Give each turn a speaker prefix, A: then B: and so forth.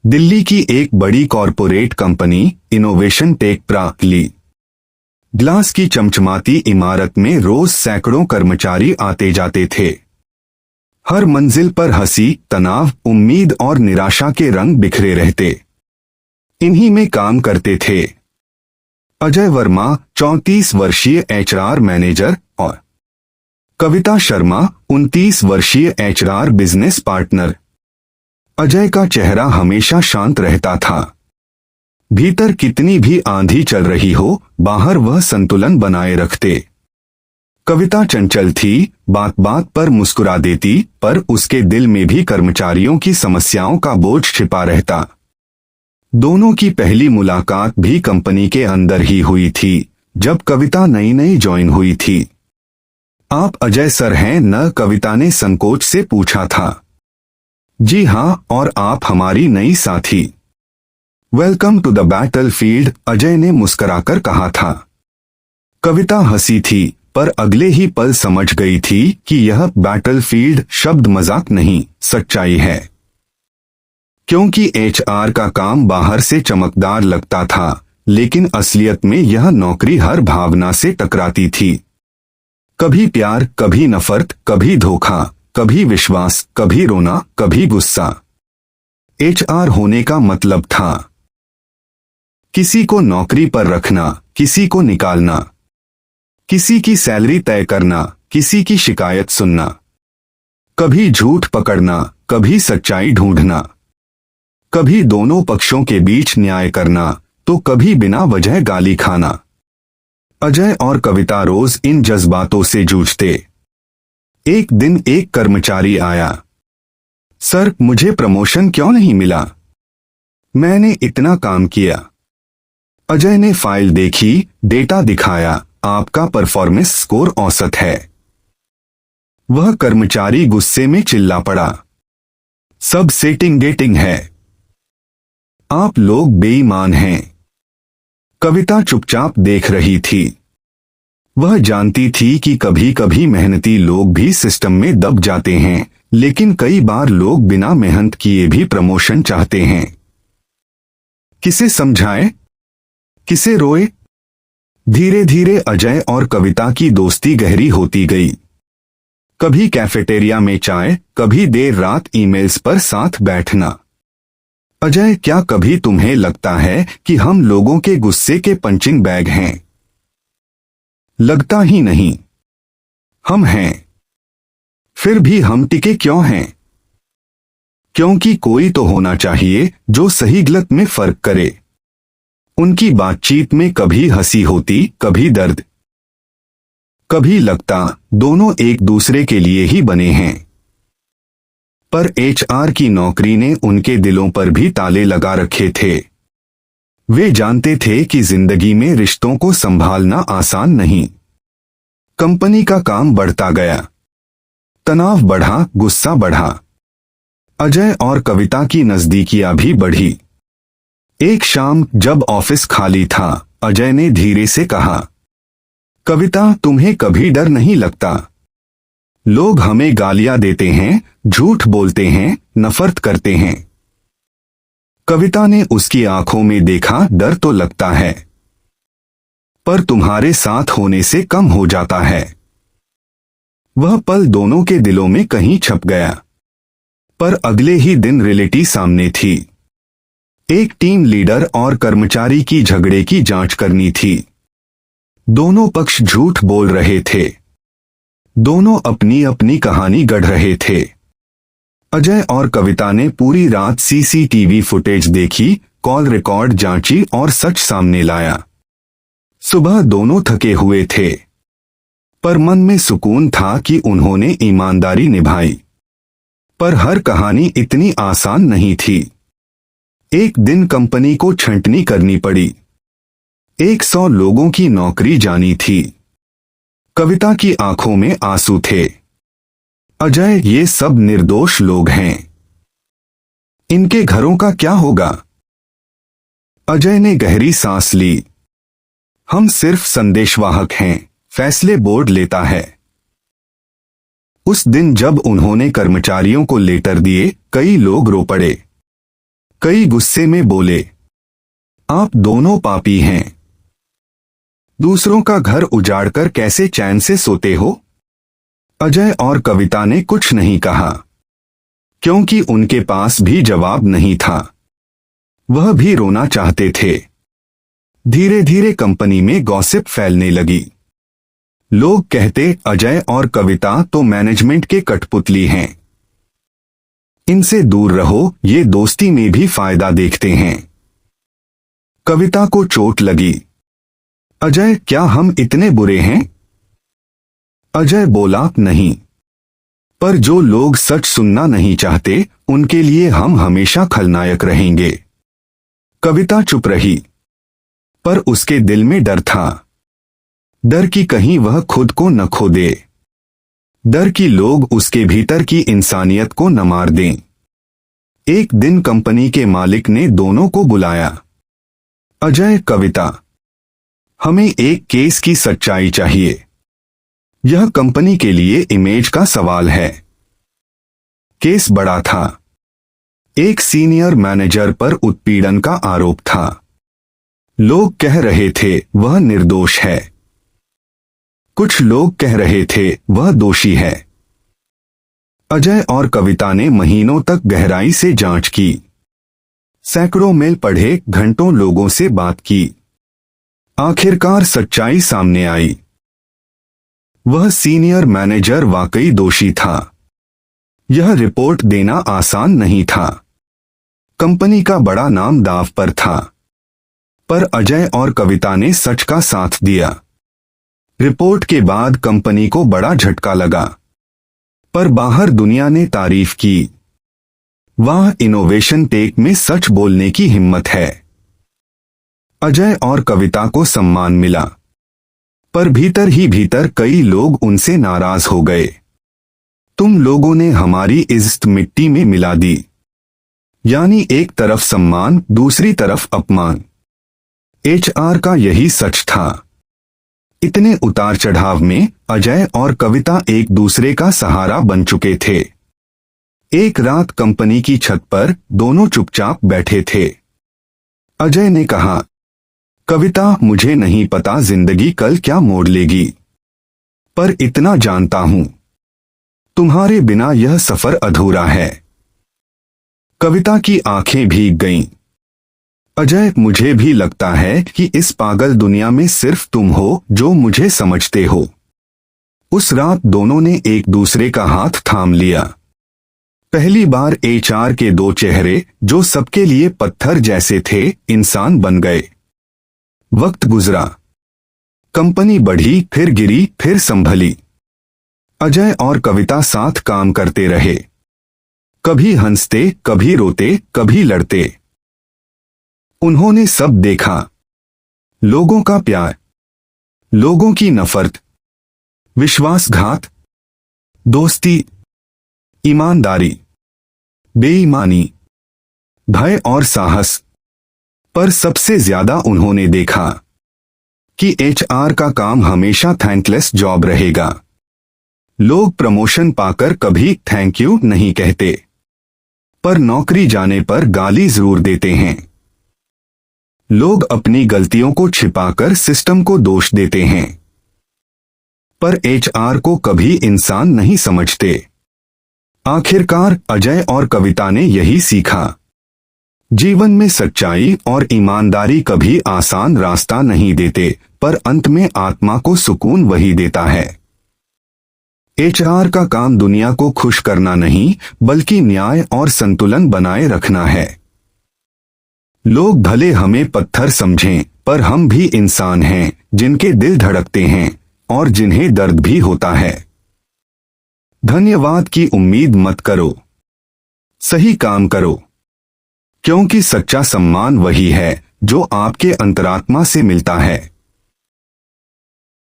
A: दिल्ली की एक बड़ी कॉरपोरेट कंपनी इनोवेशन टेक प्राक्ली ग्लास की चमचमाती इमारत में रोज सैकड़ों कर्मचारी आते जाते थे। हर मंजिल पर हंसी, तनाव, उम्मीद और निराशा के रंग बिखरे रहते। इन्हीं में काम करते थे अजय वर्मा, 34 वर्षीय एचआर मैनेजर, और कविता शर्मा, 29 वर्षीय एचआर बिजनेस पार्टनर। अजय का चेहरा हमेशा शांत रहता था। भीतर कितनी भी आंधी चल रही हो, बाहर वह संतुलन बनाए रखते। कविता चंचल थी, बात बात पर मुस्कुरा देती, पर उसके दिल में भी कर्मचारियों की समस्याओं का बोझ छिपा रहता। दोनों की पहली मुलाकात भी कंपनी के अंदर ही हुई थी, जब कविता नई नई ज्वाइन हुई थी। आप अजय सर हैं न? कविता ने संकोच से पूछा था। जी हाँ, और आप हमारी नई साथी। Welcome to the battlefield, Ajay ने मुस्कुराकर कहा था। कविता हंसी थी, पर अगले ही पल समझ गई थी कि यह बैटलफील्ड शब्द मजाक नहीं, सच्चाई है। क्योंकि एचआर का काम बाहर से चमकदार लगता था, लेकिन असलियत में यह नौकरी हर भावना से टकराती थी। कभी प्यार, कभी नफरत, कभी धोखा, कभी विश्वास, कभी रोना, कभी गुस्सा। एचआर होने का मतलब था किसी को नौकरी पर रखना, किसी को निकालना, किसी की सैलरी तय करना, किसी की शिकायत सुनना, कभी झूठ पकड़ना, कभी सच्चाई ढूंढना, कभी दोनों पक्षों के बीच न्याय करना, तो कभी बिना वजह गाली खाना। अजय और कविता रोज इन जज्बातों से जूझते। एक दिन एक कर्मचारी आया। सर, मुझे प्रमोशन क्यों नहीं मिला? मैंने इतना काम किया। अजय ने फाइल देखी, डेटा दिखाया, आपका परफॉर्मेंस स्कोर औसत है। वह कर्मचारी गुस्से में चिल्ला पड़ा। सब सेटिंग गेटिंग है। आप लोग बेईमान हैं। कविता चुपचाप देख रही थी। वह जानती थी कि कभी कभी मेहनती लोग भी सिस्टम में दब जाते हैं, लेकिन कई बार लोग बिना मेहनत किए भी प्रमोशन चाहते हैं। किसे समझाए, किसे रोए? धीरे धीरे अजय और कविता की दोस्ती गहरी होती गई। कभी कैफेटेरिया में चाय, कभी देर रात ईमेल्स पर साथ बैठना। अजय, क्या कभी तुम्हें लगता है कि हम लोगों के गुस्से के पंचिंग बैग हैं? लगता ही नहीं। हम हैं। फिर भी हम टिके क्यों हैं? क्योंकि कोई तो होना चाहिए जो सही गलत में फर्क करे। उनकी बातचीत में कभी हंसी होती, कभी दर्द। कभी लगता दोनों एक दूसरे के लिए ही बने हैं। पर एचआर की नौकरी ने उनके दिलों पर भी ताले लगा रखे थे। वे जानते थे कि जिंदगी में रिश्तों को संभालना आसान नहीं। कंपनी का काम बढ़ता गया। तनाव बढ़ा, गुस्सा बढ़ा। अजय और कविता की नजदीकियां भी बढ़ी। एक शाम जब ऑफिस खाली था, अजय ने धीरे से कहा, कविता, तुम्हें कभी डर नहीं लगता? लोग हमें गालियां देते हैं, झूठ बोलते हैं, नफरत करते हैं। कविता ने उसकी आंखों में देखा। डर तो लगता है, पर तुम्हारे साथ होने से कम हो जाता है। वह पल दोनों के दिलों में कहीं छप गया। पर अगले ही दिन रियलिटी सामने थी। एक टीम लीडर और कर्मचारी की झगड़े की जांच करनी थी। दोनों पक्ष झूठ बोल रहे थे। दोनों अपनी अपनी कहानी गढ़ रहे थे। अजय और कविता ने पूरी रात सीसीटीवी फुटेज देखी, कॉल रिकॉर्ड जांची और सच सामने लाया। सुबह दोनों थके हुए थे, पर मन में सुकून था कि उन्होंने ईमानदारी निभाई। पर हर कहानी इतनी आसान नहीं थी। एक दिन कंपनी को छंटनी करनी पड़ी। 100 लोगों की नौकरी जानी थी। कविता की आंखों में आंसू थे। अजय, ये सब निर्दोष लोग हैं। इनके घरों का क्या होगा? अजय ने गहरी सांस ली। हम सिर्फ संदेशवाहक हैं, फैसले बोर्ड लेता है। उस दिन जब उन्होंने कर्मचारियों को लेटर दिए, कई लोग रो पड़े। कई गुस्से में बोले, आप दोनों पापी हैं। दूसरों का घर उजाड़कर कैसे चैन से सोते हो? अजय और कविता ने कुछ नहीं कहा, क्योंकि उनके पास भी जवाब नहीं था। वह भी रोना चाहते थे। धीरे धीरे कंपनी में गॉसिप फैलने लगी। लोग कहते, अजय और कविता तो मैनेजमेंट के कठपुतली हैं, इनसे दूर रहो, ये दोस्ती में भी फायदा देखते हैं। कविता को चोट लगी। अजय, क्या हम इतने बुरे हैं? अजय बोला, नहीं, पर जो लोग सच सुनना नहीं चाहते उनके लिए हम हमेशा खलनायक रहेंगे। कविता चुप रही, पर उसके दिल में डर था। डर कि कहीं वह खुद को न खो दे। डर कि लोग उसके भीतर की इंसानियत को न मार दें। एक दिन कंपनी के मालिक ने दोनों को बुलाया। अजय, कविता, हमें एक केस की सच्चाई चाहिए। यह कंपनी के लिए इमेज का सवाल है। केस बड़ा था। एक सीनियर मैनेजर पर उत्पीड़न का आरोप था। लोग कह रहे थे वह निर्दोष है। कुछ लोग कह रहे थे वह दोषी है। अजय और कविता ने महीनों तक गहराई से जांच की। सैकड़ों मेल पढ़े, घंटों लोगों से बात की। आखिरकार सच्चाई सामने आई। वह सीनियर मैनेजर वाकई दोषी था। यह रिपोर्ट देना आसान नहीं था। कंपनी का बड़ा नाम दांव पर था। पर अजय और कविता ने सच का साथ दिया। रिपोर्ट के बाद कंपनी को बड़ा झटका लगा, पर बाहर दुनिया ने तारीफ की। वाह, इनोवेशन टेक में सच बोलने की हिम्मत है। अजय और कविता को सम्मान मिला, पर भीतर ही भीतर कई लोग उनसे नाराज हो गए। तुम लोगों ने हमारी इज्जत मिट्टी में मिला दी। यानी एक तरफ सम्मान, दूसरी तरफ अपमान। एचआर का यही सच था। इतने उतार चढ़ाव में अजय और कविता एक दूसरे का सहारा बन चुके थे। एक रात कंपनी की छत पर दोनों चुपचाप बैठे थे। अजय ने कहा, कविता, मुझे नहीं पता जिंदगी कल क्या मोड़ लेगी, पर इतना जानता हूं, तुम्हारे बिना यह सफर अधूरा है। कविता की आंखें भीग गईं। अजय, मुझे भी लगता है कि इस पागल दुनिया में सिर्फ तुम हो जो मुझे समझते हो। उस रात दोनों ने एक दूसरे का हाथ थाम लिया। पहली बार एचआर के दो चेहरे, जो सबके लिए पत्थर जैसे थे, इंसान बन गए। वक्त गुजरा। कंपनी बढ़ी, फिर गिरी, फिर संभली। अजय और कविता साथ काम करते रहे। कभी हंसते, कभी रोते, कभी लड़ते। उन्होंने सब देखा। लोगों का प्यार, लोगों की नफरत, विश्वासघात, दोस्ती, ईमानदारी, बेईमानी, भय और साहस। पर सबसे ज्यादा उन्होंने देखा कि एचआर का काम हमेशा थैंकलेस जॉब रहेगा। लोग प्रमोशन पाकर कभी थैंक यू नहीं कहते, पर नौकरी जाने पर गाली जरूर देते हैं। लोग अपनी गलतियों को छिपाकर सिस्टम को दोष देते हैं, पर एचआर को कभी इंसान नहीं समझते। आखिरकार अजय और कविता ने यही सीखा। जीवन में सच्चाई और ईमानदारी कभी आसान रास्ता नहीं देते, पर अंत में आत्मा को सुकून वही देता है। एचआर का काम दुनिया को खुश करना नहीं, बल्कि न्याय और संतुलन बनाए रखना है। लोग भले हमें पत्थर समझें, पर हम भी इंसान हैं, जिनके दिल धड़कते हैं और जिन्हें दर्द भी होता है। धन्यवाद की उम्मीद मत करो, सही काम करो, क्योंकि सच्चा सम्मान वही है जो आपके अंतरात्मा से मिलता है।